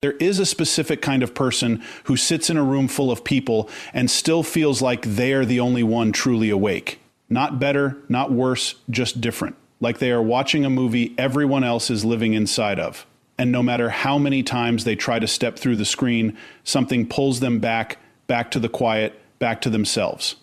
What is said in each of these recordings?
There is a specific kind of person who sits in a room full of people and still feels like they are the only one truly awake. Not better, not worse, just different. Like they are watching a movie everyone else is living inside of. And no matter how many times they try to step through the screen, something pulls them back to the quiet, back to themselves.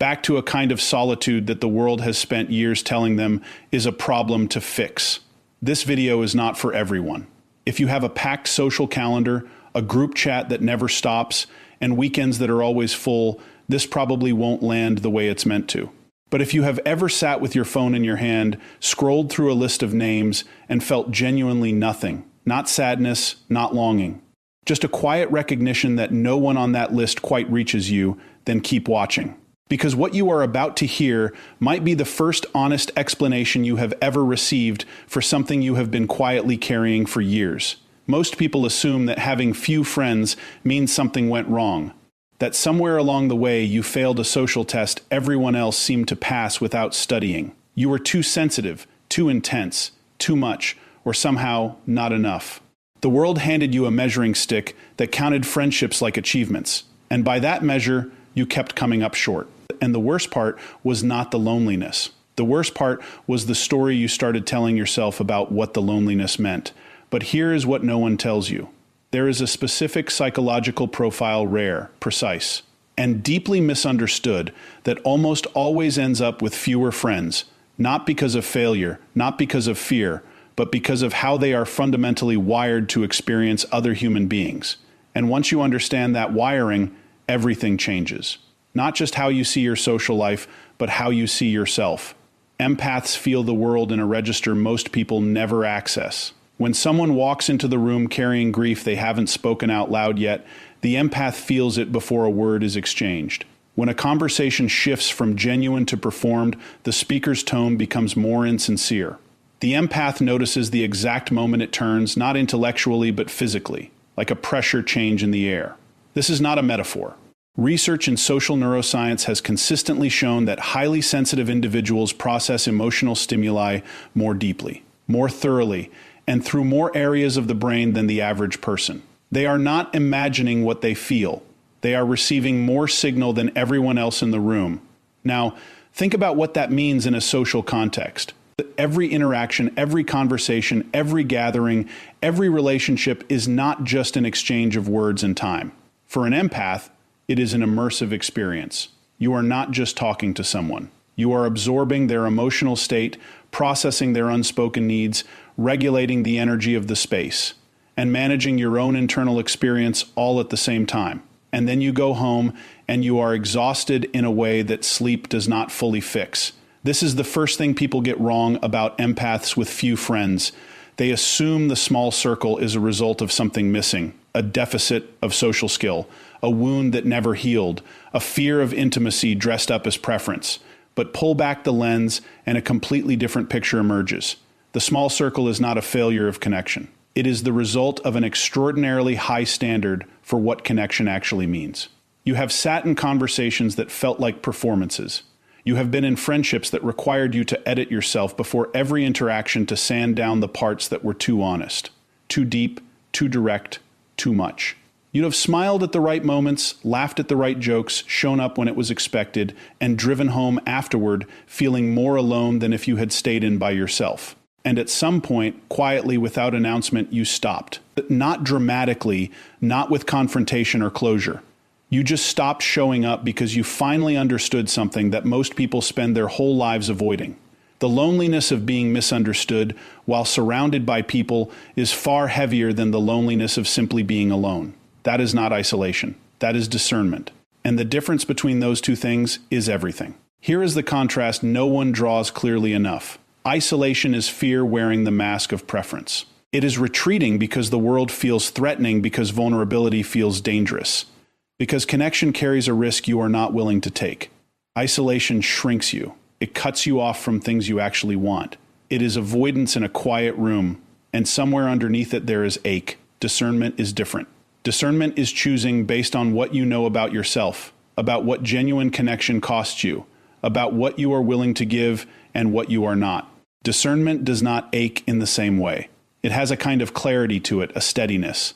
Back to a kind of solitude that the world has spent years telling them is a problem to fix. This video is not for everyone. If you have a packed social calendar, a group chat that never stops, and weekends that are always full, this probably won't land the way it's meant to. But if you have ever sat with your phone in your hand, scrolled through a list of names, and felt genuinely nothing, not sadness, not longing, just a quiet recognition that no one on that list quite reaches you, then keep watching. Because what you are about to hear might be the first honest explanation you have ever received for something you have been quietly carrying for years. Most people assume that having few friends means something went wrong, that somewhere along the way you failed a social test everyone else seemed to pass without studying. You were too sensitive, too intense, too much, or somehow not enough. The world handed you a measuring stick that counted friendships like achievements, and by that measure, you kept coming up short. And the worst part was not the loneliness. The worst part was the story you started telling yourself about what the loneliness meant. But here is what no one tells you. There is a specific psychological profile, rare, precise, and deeply misunderstood, that almost always ends up with fewer friends, not because of failure, not because of fear, but because of how they are fundamentally wired to experience other human beings. And once you understand that wiring, everything changes. Not just how you see your social life, but how you see yourself. Empaths feel the world in a register most people never access. When someone walks into the room carrying grief they haven't spoken out loud yet, the empath feels it before a word is exchanged. When a conversation shifts from genuine to performed, the speaker's tone becomes more insincere. The empath notices the exact moment it turns, not intellectually but physically, like a pressure change in the air. This is not a metaphor. Research in social neuroscience has consistently shown that highly sensitive individuals process emotional stimuli more deeply, more thoroughly, and through more areas of the brain than the average person. They are not imagining what they feel. They are receiving more signal than everyone else in the room. Now, think about what that means in a social context. Every interaction, every conversation, every gathering, every relationship is not just an exchange of words and time. For an empath, it is an immersive experience. You are not just talking to someone. You are absorbing their emotional state, processing their unspoken needs, regulating the energy of the space, and managing your own internal experience all at the same time. And then you go home and you are exhausted in a way that sleep does not fully fix. This is the first thing people get wrong about empaths with few friends. They assume the small circle is a result of something missing, a deficit of social skill, a wound that never healed, a fear of intimacy dressed up as preference. But pull back the lens and a completely different picture emerges. The small circle is not a failure of connection. It is the result of an extraordinarily high standard for what connection actually means. You have sat in conversations that felt like performances. You have been in friendships that required you to edit yourself before every interaction to sand down the parts that were too honest, too deep, too direct, too much. You'd have smiled at the right moments, laughed at the right jokes, shown up when it was expected, and driven home afterward feeling more alone than if you had stayed in by yourself. And at some point, quietly without announcement, you stopped. Not dramatically, not with confrontation or closure. You just stopped showing up because you finally understood something that most people spend their whole lives avoiding. The loneliness of being misunderstood while surrounded by people is far heavier than the loneliness of simply being alone. That is not isolation. That is discernment. And the difference between those two things is everything. Here is the contrast no one draws clearly enough. Isolation is fear wearing the mask of preference. It is retreating because the world feels threatening, because vulnerability feels dangerous, because connection carries a risk you are not willing to take. Isolation shrinks you. It cuts you off from things you actually want. It is avoidance in a quiet room, and somewhere underneath it there is ache. Discernment is different. Discernment is choosing based on what you know about yourself, about what genuine connection costs you, about what you are willing to give and what you are not. Discernment does not ache in the same way. It has a kind of clarity to it, a steadiness.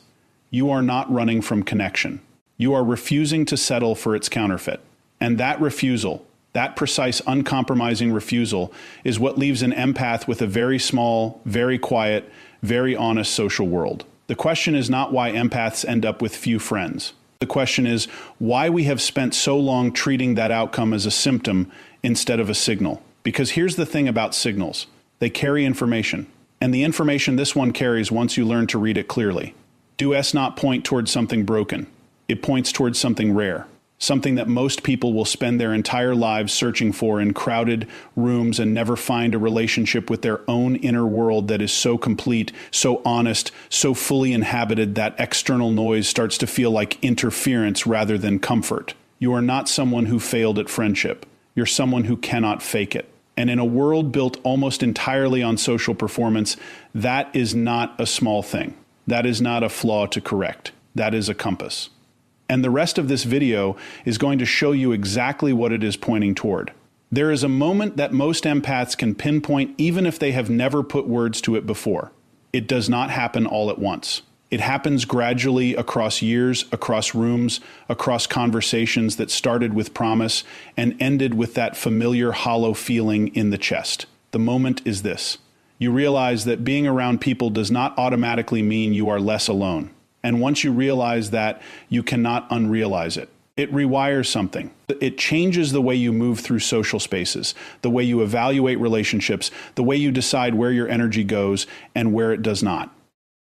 You are not running from connection. You are refusing to settle for its counterfeit. And that refusal, that precise, uncompromising refusal, is what leaves an empath with a very small, very quiet, very honest social world. The question is not why empaths end up with few friends. The question is why we have spent so long treating that outcome as a symptom instead of a signal. Because here's the thing about signals. They carry information. And the information this one carries once you learn to read it clearly. Do S not point towards something broken. It points towards something rare. Something that most people will spend their entire lives searching for in crowded rooms and never find a relationship with their own inner world that is so complete, so honest, so fully inhabited that external noise starts to feel like interference rather than comfort. You are not someone who failed at friendship. You're someone who cannot fake it. And in a world built almost entirely on social performance, that is not a small thing. That is not a flaw to correct. That is a compass. And the rest of this video is going to show you exactly what it is pointing toward. There is a moment that most empaths can pinpoint even if they have never put words to it before. It does not happen all at once. It happens gradually across years, across rooms, across conversations that started with promise and ended with that familiar hollow feeling in the chest. The moment is this. You realize that being around people does not automatically mean you are less alone. And once you realize that, you cannot unrealize it. It rewires something. It changes the way you move through social spaces, the way you evaluate relationships, the way you decide where your energy goes and where it does not.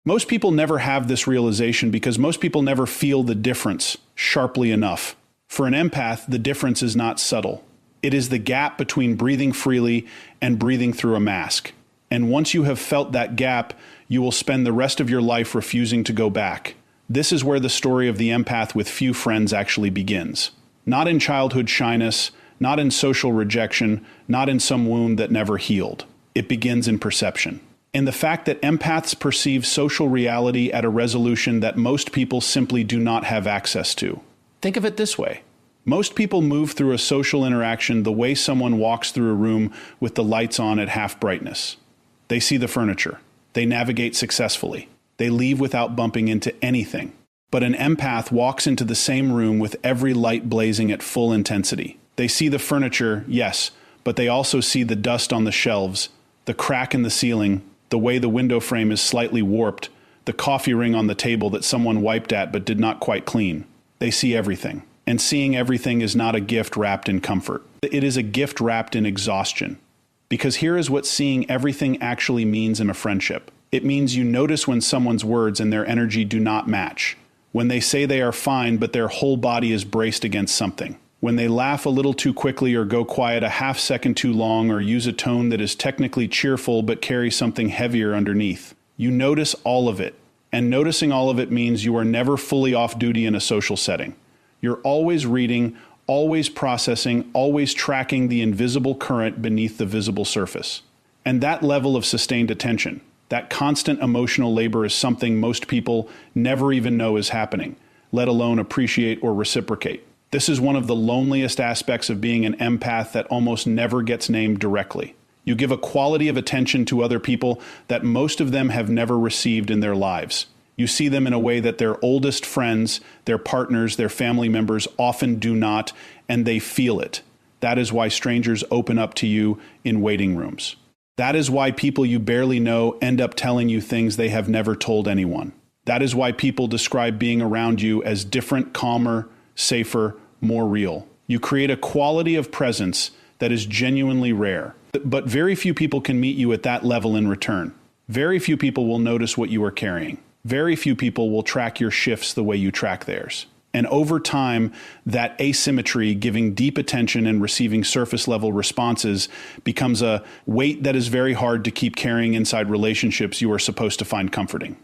Most people never have this realization because most people never feel the difference sharply enough. For an empath, the difference is not subtle. It is the gap between breathing freely and breathing through a mask. And once you have felt that gap, you will spend the rest of your life refusing to go back. This is where the story of the empath with few friends actually begins. Not in childhood shyness, not in social rejection, not in some wound that never healed. It begins in perception. In the fact that empaths perceive social reality at a resolution that most people simply do not have access to. Think of it this way. Most people move through a social interaction the way someone walks through a room with the lights on at half brightness. They see the furniture. They navigate successfully. They leave without bumping into anything. But an empath walks into the same room with every light blazing at full intensity. They see the furniture, yes, but they also see the dust on the shelves, the crack in the ceiling, the way the window frame is slightly warped, the coffee ring on the table that someone wiped at but did not quite clean. They see everything. And seeing everything is not a gift wrapped in comfort. It is a gift wrapped in exhaustion. Because here is what seeing everything actually means in a friendship. It means you notice when someone's words and their energy do not match. When they say they are fine, but their whole body is braced against something. When they laugh a little too quickly or go quiet a half second too long or use a tone that is technically cheerful but carries something heavier underneath. You notice all of it. And noticing all of it means you are never fully off duty in a social setting. You're always reading, always processing, always tracking the invisible current beneath the visible surface. And that level of sustained attention, that constant emotional labor is something most people never even know is happening, let alone appreciate or reciprocate. This is one of the loneliest aspects of being an empath that almost never gets named directly. You give a quality of attention to other people that most of them have never received in their lives. You see them in a way that their oldest friends, their partners, their family members often do not, and they feel it. That is why strangers open up to you in waiting rooms. That is why people you barely know end up telling you things they have never told anyone. That is why people describe being around you as different, calmer, safer, more real. You create a quality of presence that is genuinely rare. But very few people can meet you at that level in return. Very few people will notice what you are carrying. Very few people will track your shifts the way you track theirs. And over time, that asymmetry, giving deep attention and receiving surface-level responses, becomes a weight that is very hard to keep carrying inside relationships you are supposed to find comforting.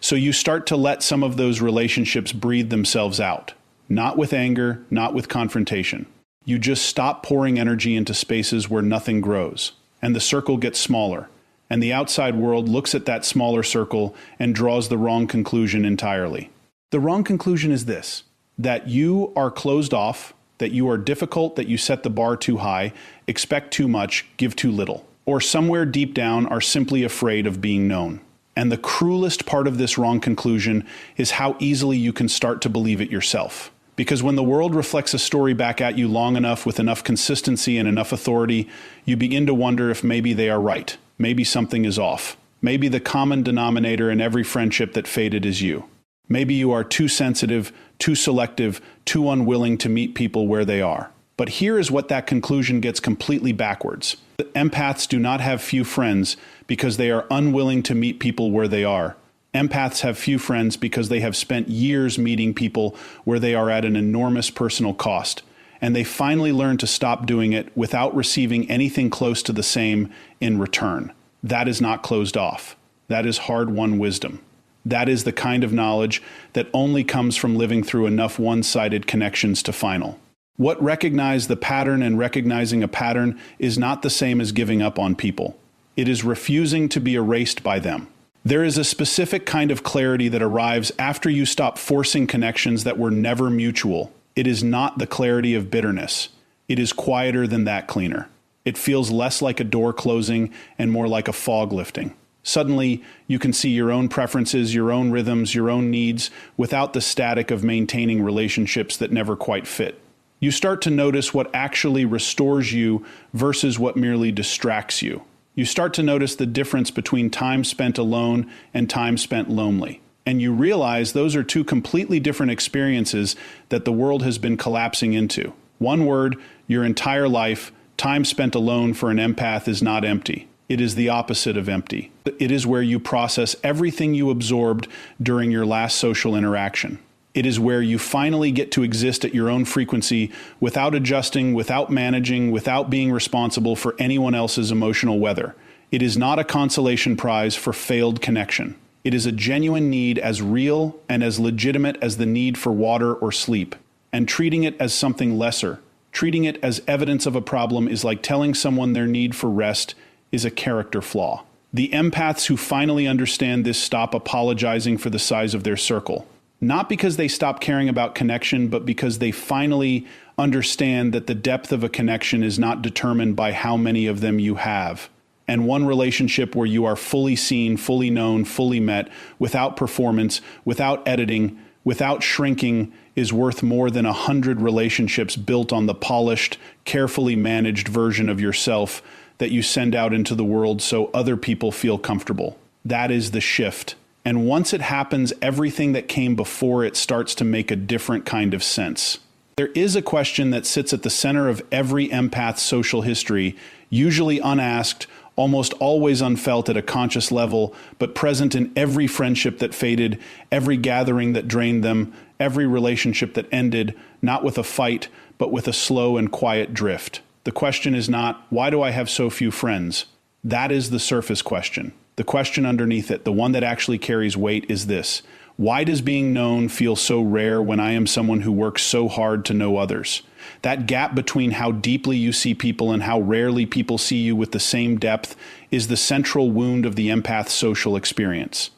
So you start to let some of those relationships breathe themselves out. Not with anger, not with confrontation. You just stop pouring energy into spaces where nothing grows. And the circle gets smaller. And the outside world looks at that smaller circle and draws the wrong conclusion entirely. The wrong conclusion is this, that you are closed off, that you are difficult, that you set the bar too high, expect too much, give too little, or somewhere deep down are simply afraid of being known. And the cruelest part of this wrong conclusion is how easily you can start to believe it yourself. Because when the world reflects a story back at you long enough with enough consistency and enough authority, you begin to wonder if maybe they are right. Maybe something is off. Maybe the common denominator in every friendship that faded is you. Maybe you are too sensitive, too selective, too unwilling to meet people where they are. But here is what that conclusion gets completely backwards. The empaths do not have few friends because they are unwilling to meet people where they are. Empaths have few friends because they have spent years meeting people where they are at an enormous personal cost, and they finally learn to stop doing it without receiving anything close to the same in return. That is not closed off. That is hard-won wisdom. That is the kind of knowledge that only comes from living through enough one-sided connections to final. What recognize the pattern and recognizing a pattern is not the same as giving up on people. It is refusing to be erased by them. There is a specific kind of clarity that arrives after you stop forcing connections that were never mutual. It is not the clarity of bitterness. It is quieter than that, cleaner. It feels less like a door closing and more like a fog lifting. Suddenly, you can see your own preferences, your own rhythms, your own needs, without the static of maintaining relationships that never quite fit. You start to notice what actually restores you versus what merely distracts you. You start to notice the difference between time spent alone and time spent lonely. And you realize those are two completely different experiences that the world has been collapsing into. One word, your entire life, time spent alone for an empath is not empty. It is the opposite of empty. It is where you process everything you absorbed during your last social interaction. It is where you finally get to exist at your own frequency without adjusting, without managing, without being responsible for anyone else's emotional weather. It is not a consolation prize for failed connection. It is a genuine need as real and as legitimate as the need for water or sleep. And treating it as something lesser, treating it as evidence of a problem is like telling someone their need for rest is a character flaw. The empaths who finally understand this stop apologizing for the size of their circle. Not because they stop caring about connection, but because they finally understand that the depth of a connection is not determined by how many of them you have. And one relationship where you are fully seen, fully known, fully met, without performance, without editing, without shrinking, is worth more than 100 relationships built on the polished, carefully managed version of yourself that you send out into the world so other people feel comfortable. That is the shift. And once it happens, everything that came before it starts to make a different kind of sense. There is a question that sits at the center of every empath's social history, usually unasked, almost always unfelt at a conscious level, but present in every friendship that faded, every gathering that drained them, every relationship that ended, not with a fight, but with a slow and quiet drift. The question is not, why do I have so few friends? That is the surface question. The question underneath it, the one that actually carries weight, is this: why does being known feel so rare when I am someone who works so hard to know others? That gap between how deeply you see people and how rarely people see you with the same depth is the central wound of the empath's social experience.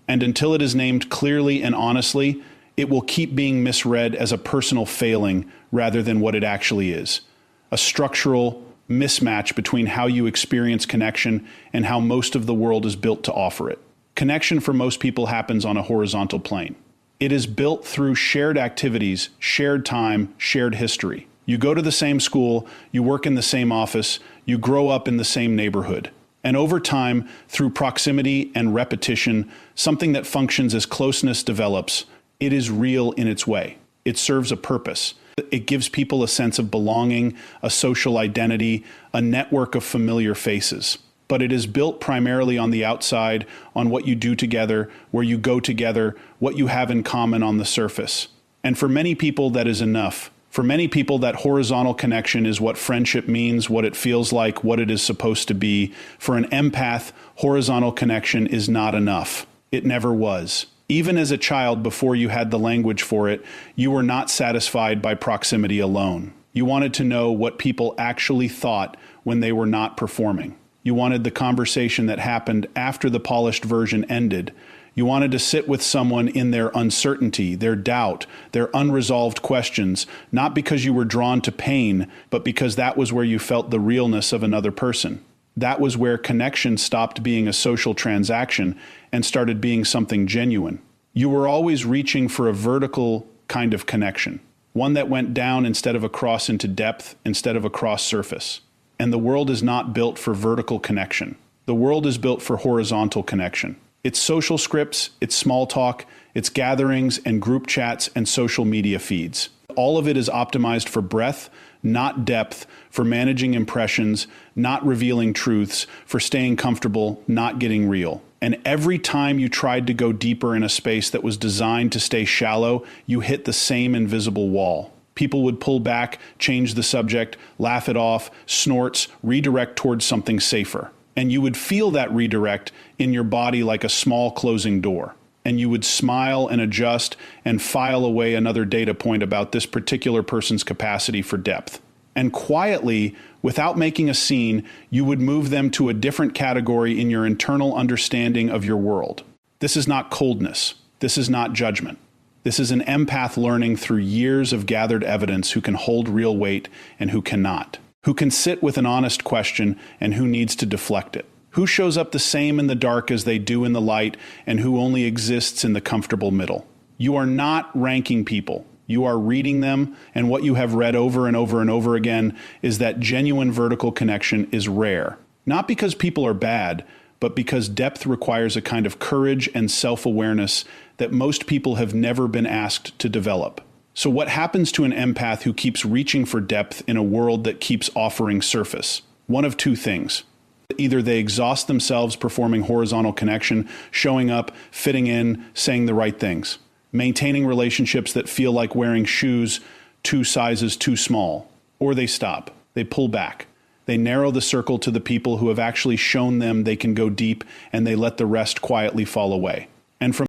And until it is named clearly and honestly, it will keep being misread as a personal failing rather than what it actually is: a structural mismatch between how you experience connection and how most of the world is built to offer it. Connection for most people happens on a horizontal plane. It is built through shared activities, shared time, shared history. You go to the same school, you work in the same office, you grow up in the same neighborhood. And over time, through proximity and repetition, something that functions as closeness develops. It is real in its way. It serves a purpose. It gives people a sense of belonging, a social identity, a network of familiar faces. But it is built primarily on the outside, on what you do together, where you go together, what you have in common on the surface. And for many people, that is enough. For many people, that horizontal connection is what friendship means, what it feels like, what it is supposed to be. For an empath, horizontal connection is not enough. It never was. Even as a child, before you had the language for it, you were not satisfied by proximity alone. You wanted to know what people actually thought when they were not performing. You wanted the conversation that happened after the polished version ended. You wanted to sit with someone in their uncertainty, their doubt, their unresolved questions, not because you were drawn to pain, but because that was where you felt the realness of another person. That was where connection stopped being a social transaction and started being something genuine. You were always reaching for a vertical kind of connection, one that went down instead of across into depth, instead of across surface. And the world is not built for vertical connection. The world is built for horizontal connection. It's social scripts, it's small talk, it's gatherings and group chats and social media feeds. All of it is optimized for breadth, not depth, for managing impressions, not revealing truths, for staying comfortable, not getting real. And every time you tried to go deeper in a space that was designed to stay shallow, you hit the same invisible wall. People would pull back, change the subject, laugh it off, snorts, redirect towards something safer. And you would feel that redirect in your body like a small closing door. And you would smile and adjust and file away another data point about this particular person's capacity for depth. And quietly, without making a scene, you would move them to a different category in your internal understanding of your world. This is not coldness. This is not judgment. This is an empath learning through years of gathered evidence who can hold real weight and who cannot. Who can sit with an honest question and who needs to deflect it. Who shows up the same in the dark as they do in the light and who only exists in the comfortable middle. You are not ranking people. You are reading them, and what you have read over and over and over again is that genuine vertical connection is rare. Not because people are bad, but because depth requires a kind of courage and self-awareness that most people have never been asked to develop. So what happens to an empath who keeps reaching for depth in a world that keeps offering surface? One of two things. Either they exhaust themselves performing horizontal connection, showing up, fitting in, saying the right things, maintaining relationships that feel like wearing shoes 2 sizes too small, or they stop, they pull back. They narrow the circle to the people who have actually shown them they can go deep, and they let the rest quietly fall away. And from